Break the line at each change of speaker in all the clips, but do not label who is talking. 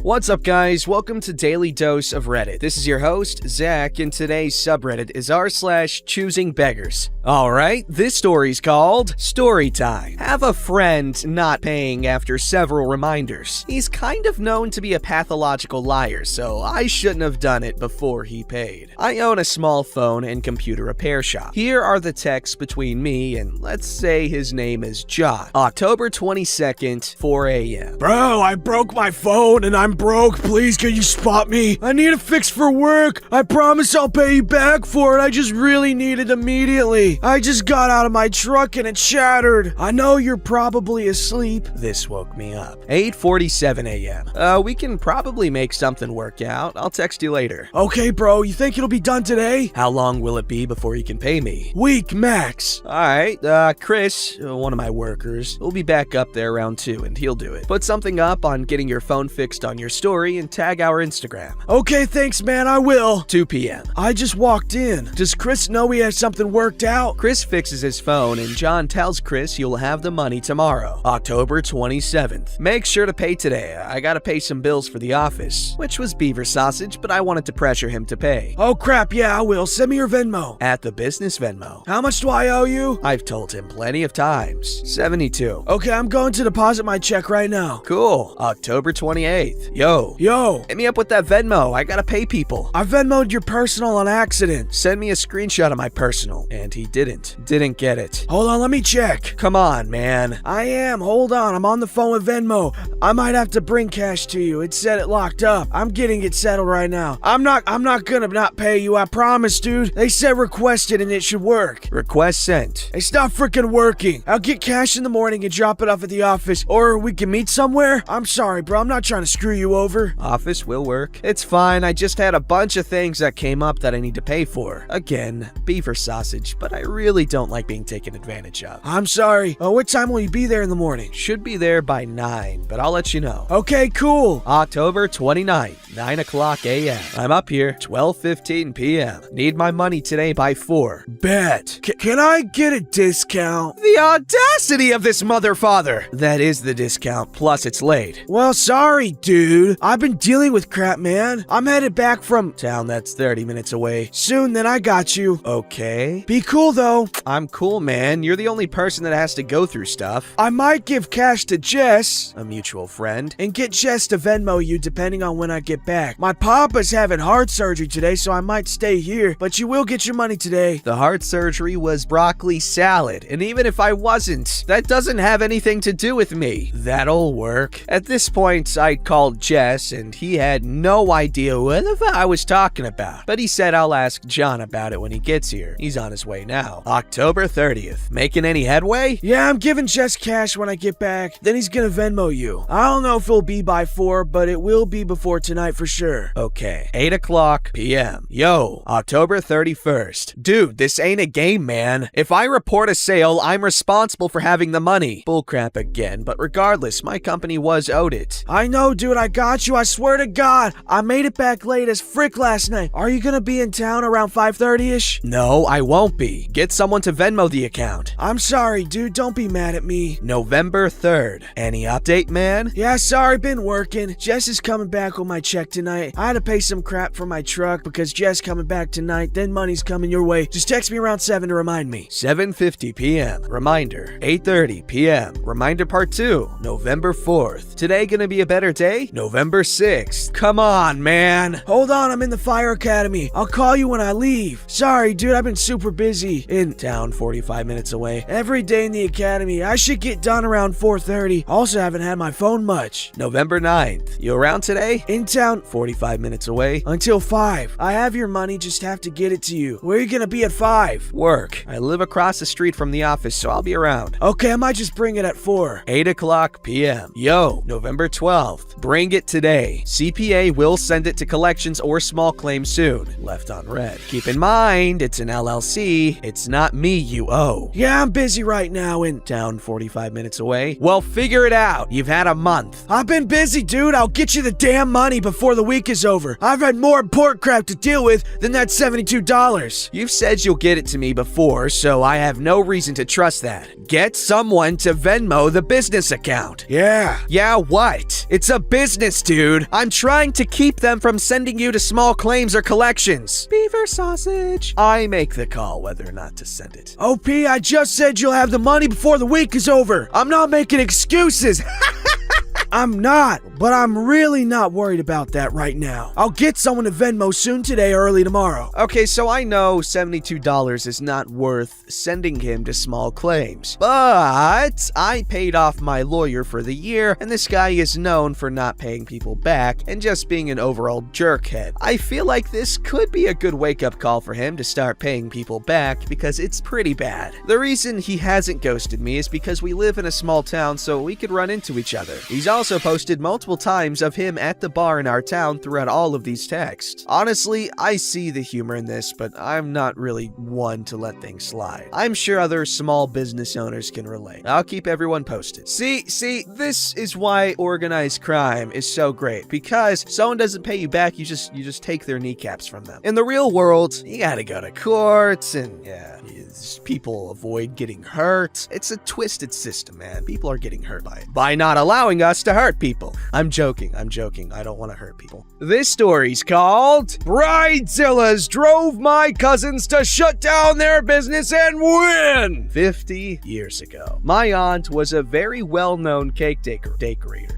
What's up, guys? Welcome to Daily Dose of Reddit. This is your host, Zach, and today's subreddit is r/ChoosingBeggars. Alright, this story's called Story Time. Have a friend not paying after several reminders. He's kind of known to be a pathological liar, so I shouldn't have done it before he paid. I own a small phone and computer repair shop. Here are the texts between me and, let's say his name is John. October 22nd, 4 a.m.
Bro, I broke my phone and I'm broke. Please, can you spot me? I need a fix for work. I promise I'll pay you back for it. I just really need it immediately. I just got out of my truck and it shattered. I know you're probably asleep.
This woke me up. 8:47 a.m. We can probably make something work out. I'll text you later.
Okay, bro, you think it'll be done today?
How long will it be before you can pay me?
Week max.
Alright, Chris, one of my workers, will be back up there around 2 and he'll do it. Put something up on getting your phone fixed on your story and tag our Instagram.
Okay, thanks, man, I will.
2 p.m.
I just walked in. Does Chris know he has something worked out?
Chris fixes his phone and John tells Chris you'll have the money tomorrow, October 27th. Make sure to pay today. I gotta pay some bills for the office, which was beaver sausage, but I wanted to pressure him to pay.
Oh crap, yeah, I will. Send me your Venmo.
At the business Venmo.
How much do I owe you?
I've told him plenty of times. 72.
Okay, I'm going to deposit my check right now.
Cool. October 28th. Yo, hit me up with that Venmo. I gotta pay people.
I Venmo'd your personal on accident.
Send me a screenshot of my personal. And he didn't get it.
Hold on, let me check.
Come on, man.
I am. Hold on. I'm on the phone with Venmo. I might have to bring cash to you. It said it locked up. I'm getting it settled right now. I'm not gonna not pay you. I promise, dude. They said requested and it should work.
Request sent.
It's not freaking working. I'll get cash in the morning and drop it off at the office. Or we can meet somewhere. I'm sorry, bro. I'm not trying to screw you over.
Office will work. It's fine. I just had a bunch of things that came up that I need to pay for. Again, beaver sausage, but I really don't like being taken advantage of.
I'm sorry. What time will you be there in the morning?
Should be there by 9, but I'll let you know.
Okay, cool.
October 29th, 9 o'clock a.m. I'm up here, 12:15 p.m. Need my money today by 4.
Bet. Can I get a discount?
The audacity of this motherfather! That is the discount, plus it's late.
Well, sorry, dude. I've been dealing with crap, man. I'm headed back from
town that's 30 minutes away.
Soon, then I got you.
Okay.
Be cool, though.
I'm cool, man. You're the only person that has to go through stuff.
I might give cash to Jess,
a mutual friend,
and get Jess to Venmo you depending on when I get back. My papa's having heart surgery today, so I might stay here, but you will get your money today.
The heart surgery was broccoli salad, and even if I wasn't, that doesn't have anything to do with me. That'll work. At this point, I called Jess, and he had no idea what the fuck I was talking about, but he said I'll ask John about it when he gets here. He's on his way now. October 30th. Making any headway?
Yeah, I'm giving Jess cash when I get back. Then he's gonna Venmo you. I don't know if it'll be by 4, but it will be before tonight for sure.
Okay. 8 o'clock p.m. Yo, October 31st. Dude, this ain't a game, man. If I report a sale, I'm responsible for having the money. Bullcrap again, but regardless, my company was owed it.
I know, dude. I got you. I swear to God. I made it back late as frick last night. Are you gonna be in town around 5:30ish?
No, I won't be. Get someone to Venmo the account.
I'm sorry, dude. Don't be mad at me.
November 3rd. Any update, man?
Yeah, sorry. Been working. Jess is coming back with my check tonight. I had to pay some crap for my truck because Jess coming back tonight. Then money's coming your way. Just text me around 7 to remind me.
7:50 p.m. Reminder. 8:30 p.m. Reminder part 2. November 4th. Today gonna be a better day? November 6th. Come on, man.
Hold on. I'm in the fire academy. I'll call you when I leave. Sorry, dude. I've been super busy.
In town, 45 minutes away.
Every day in the academy. I should get done around 4:30. Also haven't had my phone much.
November 9th. You around today?
In town,
45 minutes away.
Until 5. I have your money, just have to get it to you. Where are you gonna be at 5?
Work. I live across the street from the office, so I'll be around.
Okay, I might just bring it at 4.
8 o'clock p.m. Yo, November 12th. Bring it today. CPA will send it to collections or small claims soon. Left on red. Keep in mind, it's an LLC. It's not me you owe.
Yeah, I'm busy right now in
town, 45 minutes away. Well, figure it out. You've had a month.
I've been busy, dude. I'll get you the damn money before before the week is over. I've had more important crap to deal with than that $72.
You've said you'll get it to me before, so I have no reason to trust that. Get someone to Venmo the business account.
Yeah.
Yeah, what? It's a business, dude. I'm trying to keep them from sending you to small claims or collections. Beaver sausage. I make the call whether or not to send it.
OP, I just said you'll have the money before the week is over. I'm not making excuses. I'm not, but I'm really not worried about that right now. I'll get someone to Venmo soon today or early tomorrow.
Okay, so I know $72 is not worth sending him to small claims, but I paid off my lawyer for the year, and this guy is known for not paying people back and just being an overall jerkhead. I feel like this could be a good wake-up call for him to start paying people back because it's pretty bad. The reason he hasn't ghosted me is because we live in a small town, so we could run into each other. He's also posted multiple times of him at the bar in our town throughout all of these texts. Honestly, I see the humor in this, but I'm not really one to let things slide. I'm sure other small business owners can relate. I'll keep everyone posted. See, this is why organized crime is so great, because someone doesn't pay you back, you just take their kneecaps from them. In the real world, you gotta go to court, and people avoid getting hurt. It's a twisted system, man. People are getting hurt by it. By not allowing us to hurt people. I'm joking. I don't want to hurt people. This story's called Bridezillas Drove My Cousins to Shut Down Their Business and Win! 50 years ago. My aunt was a very well-known cake decorator.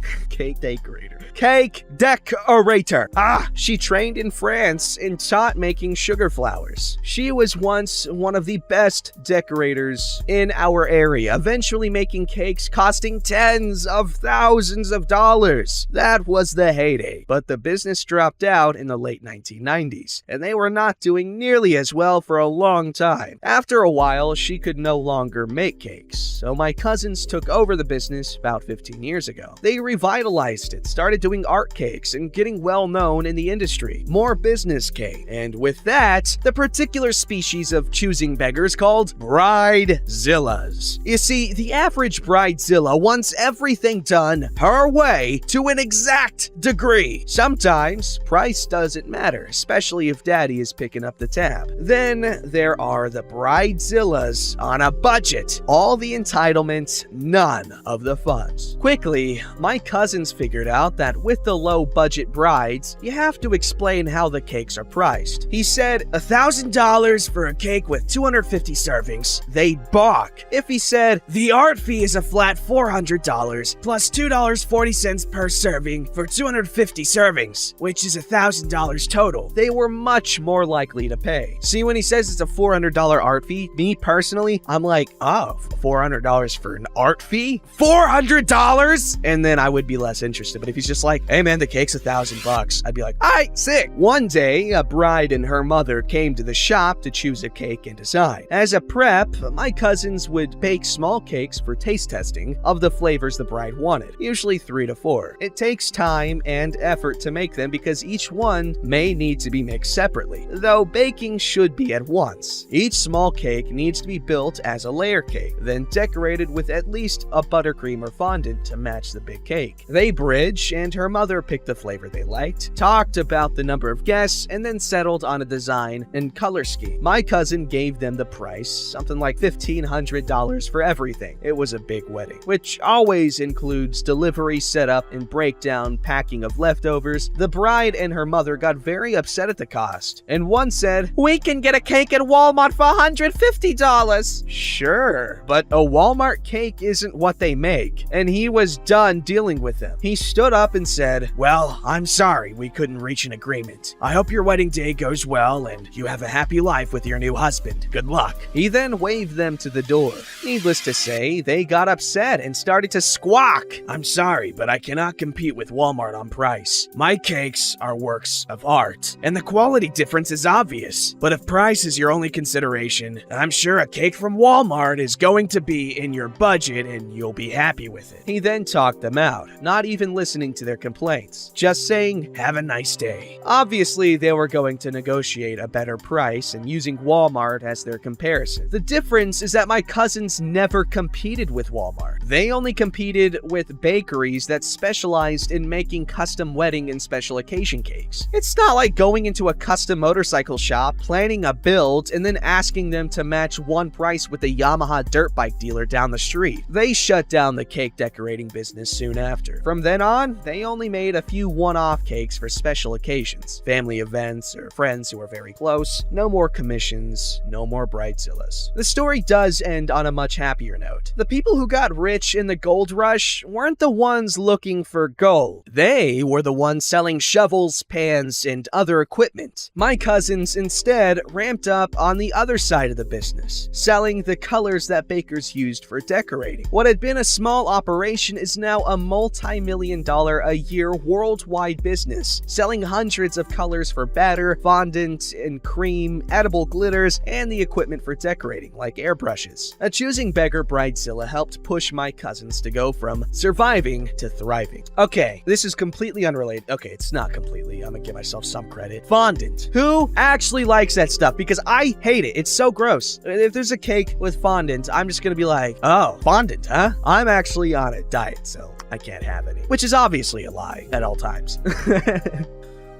She trained in France and taught making sugar flowers. She was once one of the best decorators in our area, eventually making cakes costing tens of thousands of dollars. That was the heyday, but the business dropped out in the late 1990s, and they were not doing nearly as well for a long time. After a while, she could no longer make cakes, so my cousins took over the business about 15 years ago. They revitalized it, started doing art cakes, and getting well known in the industry. More business cake. And with that, the particular species of choosing beggars called Bridezillas. You see, the average Bridezilla wants everything done her way to an exact degree. Sometimes price doesn't matter, especially if daddy is picking up the tab. Then there are the Bridezillas on a budget. All the entitlements, none of the funds. Quickly, my cousins figured out that with the low budget brides, you have to explain how the cakes are priced. He said $1,000 for a cake with 250 servings. They'd balk. If he said the art fee is a flat $400 plus $2.40 per serving for 250 servings, which is $1,000 total, they were much more likely to pay. See, when he says it's a $400 art fee, me personally, I'm like, oh, $400 for an art fee? $400? And then I would be less interested. But if he's just like, hey man, the cake's $1,000, I'd be like, all right, sick. One day, a bride and her mother came to the shop to choose a cake and design. As a prep, my cousins would bake small cakes for taste testing of the flavors the bride wanted, usually 3 to 4. It takes time and effort to make them because each one may need to be mixed separately, though baking should be at once. Each small cake needs to be built as a layer cake, then decorated with at least a buttercream or fondant to match the big cake. They bridge, and her mother picked the flavor they liked, talked about the number of guests, and then settled on a design and color scheme. My cousin gave them the price, something like $1,500 for everything. It was a big wedding, which always includes delivery, setup, and breakdown, packing of leftovers. The bride and her mother got very upset at the cost, and one said, "We can get a cake at Walmart for $150. Sure, but a Walmart cake isn't what they make, and he was done dealing with them. He stood up and said, well, I'm sorry we couldn't reach an agreement. I hope your wedding day goes well and you have a happy life with your new husband. Good luck. He then waved them to the door. Needless to say, they got upset and started to squawk. I'm sorry, but I cannot compete with Walmart on price. My cakes are works of art, and the quality difference is obvious. But if price is your only consideration, I'm sure a cake from Walmart is going to be in your budget and you'll be happy with it. He then talked them out, not even listening to their complaints, just saying, have a nice day. Obviously, they were going to negotiate a better price and using Walmart as their comparison. The difference is that my cousins never competed with Walmart. They only competed with bake bakeries that specialized in making custom wedding and special occasion cakes. It's not like going into a custom motorcycle shop, planning a build, and then asking them to match one price with the Yamaha dirt bike dealer down the street. They shut down the cake decorating business soon after. From then on, they only made a few one-off cakes for special occasions, family events, or friends who are very close. No more commissions, no more bridezillas. The story does end on a much happier note. The people who got rich in the gold rush weren't the ones looking for gold. They were the ones selling shovels, pans, and other equipment. My cousins instead ramped up on the other side of the business, selling the colors that bakers used for decorating. What had been a small operation is now a multi-million-dollar-a-year worldwide business, selling hundreds of colors for batter, fondant, and cream, edible glitters, and the equipment for decorating, like airbrushes. A Choosing Beggar bridezilla helped push my cousins to go from surviving to thriving. Okay, this is completely unrelated. Okay, it's not completely. I'm gonna give myself some credit. Fondant. Who actually likes that stuff? Because I hate it. It's so gross. If there's a cake with fondant, I'm just gonna be like, oh, fondant, huh? I'm actually on a diet, so I can't have any. Which is obviously a lie at all times.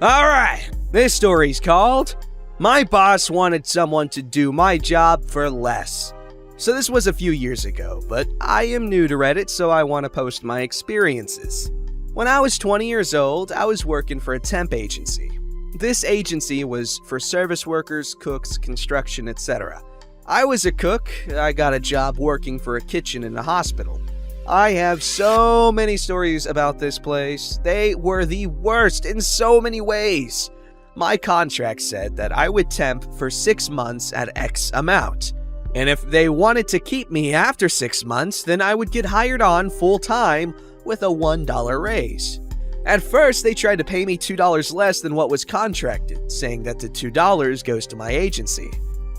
Alright, this story's called My Boss Wanted Someone to Do My Job for Less. So this was a few years ago, but I am new to Reddit, so I want to post my experiences. When I was 20 years old, I was working for a temp agency. This agency was for service workers, cooks, construction, etc. I was a cook. I got a job working for a kitchen in a hospital. I have so many stories about this place. They were the worst in so many ways. My contract said that I would temp for 6 months at X amount. And if they wanted to keep me after 6 months, then I would get hired on full-time with a $1 raise. At first, they tried to pay me $2 less than what was contracted, saying that the $2 goes to my agency.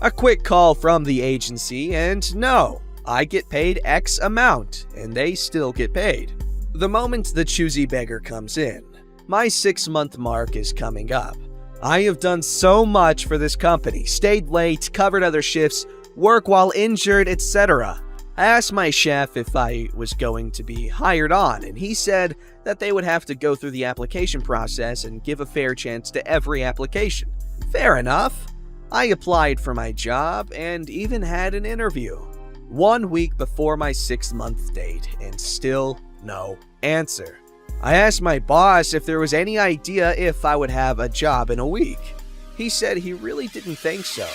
A quick call from the agency, and no, I get paid X amount, and they still get paid. The moment the choosy beggar comes in, my 6-month mark is coming up. I have done so much for this company, stayed late, covered other shifts, work while injured, etc. I asked my chef if I was going to be hired on, and he said that they would have to go through the application process and give a fair chance to every application. Fair enough. I applied for my job and even had an interview. 1 week before my 6-month date, and still no answer. I asked my boss if there was any idea if I would have a job in a week. He said he really didn't think so.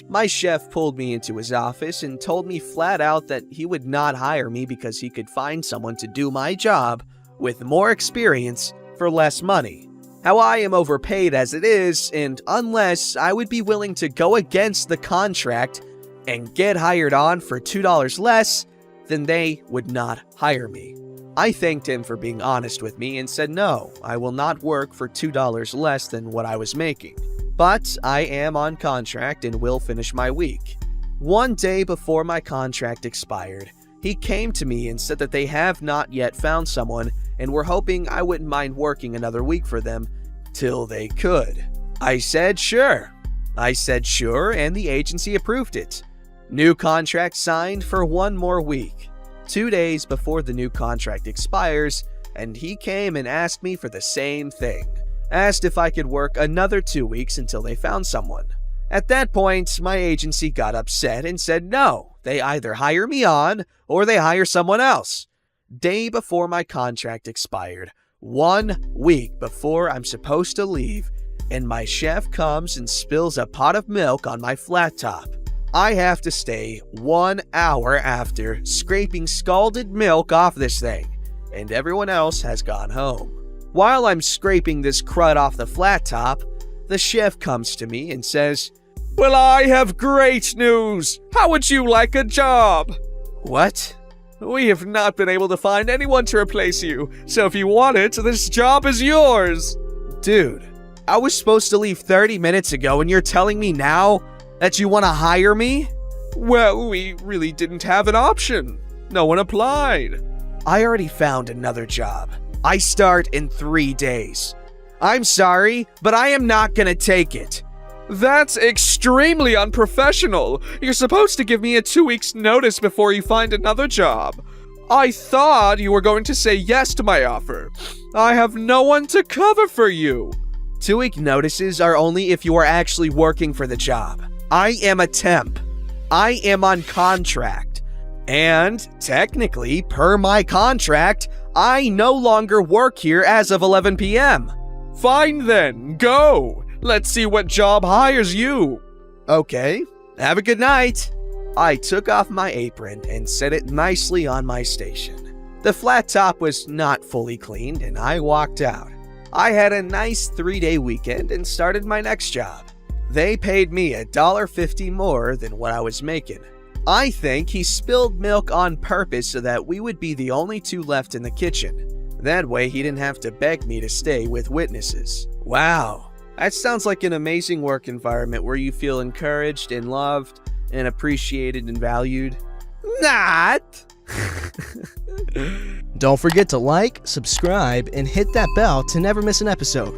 My chef pulled me into his office and told me flat out that he would not hire me because he could find someone to do my job with more experience for less money. How I am overpaid as it is, and unless I would be willing to go against the contract and get hired on for $2 less, then they would not hire me. I thanked him for being honest with me and said no, I will not work for $2 less than what I was making. But I am on contract and will finish my week. 1 day before my contract expired, he came to me and said that they have not yet found someone and were hoping I wouldn't mind working another week for them till they could. I said sure. And the agency approved it. New contract signed for 1 more week. 2 days before the new contract expires, and he came and asked me for the same thing. Asked if I could work another 2 weeks until they found someone. At that point, my agency got upset and said no, they either hire me on or they hire someone else. Day before my contract expired, 1 week before I'm supposed to leave, and my chef comes and spills a pot of milk on my flat top. I have to stay 1 hour after scraping scalded milk off this thing, and everyone else has gone home. While I'm scraping this crud off the flat top, the chef comes to me and says, "Well, I have great news. How would you like a job?" What? "We have not been able to find anyone to replace you, so if you want it, this job is yours." Dude, I was supposed to leave 30 minutes ago and you're telling me now that you want to hire me? "Well, we really didn't have an option. No one applied." I already found another job. I start in 3 days. I'm sorry, but I am not gonna take it. "That's extremely unprofessional. You're supposed to give me a 2 weeks notice before you find another job."
I thought you were going to say yes to my offer. I have no one to cover for you.
2-week notices are only if you are actually working for the job. I am a temp. I am on contract. And technically, per my contract, I no longer work here as of 11 p.m.
Fine then, go. Let's see what job hires you.
Okay, have a good night. I took off my apron and set it nicely on my station. The flat top was not fully cleaned and I walked out. I had a nice 3-day weekend and started my next job. They paid me $1.50 more than what I was making. I think he spilled milk on purpose so that we would be the only two left in the kitchen. That way he didn't have to beg me to stay with witnesses. Wow, that sounds like an amazing work environment where you feel encouraged and loved and appreciated and valued. Not!
Don't forget to like, subscribe, and hit that bell to never miss an episode.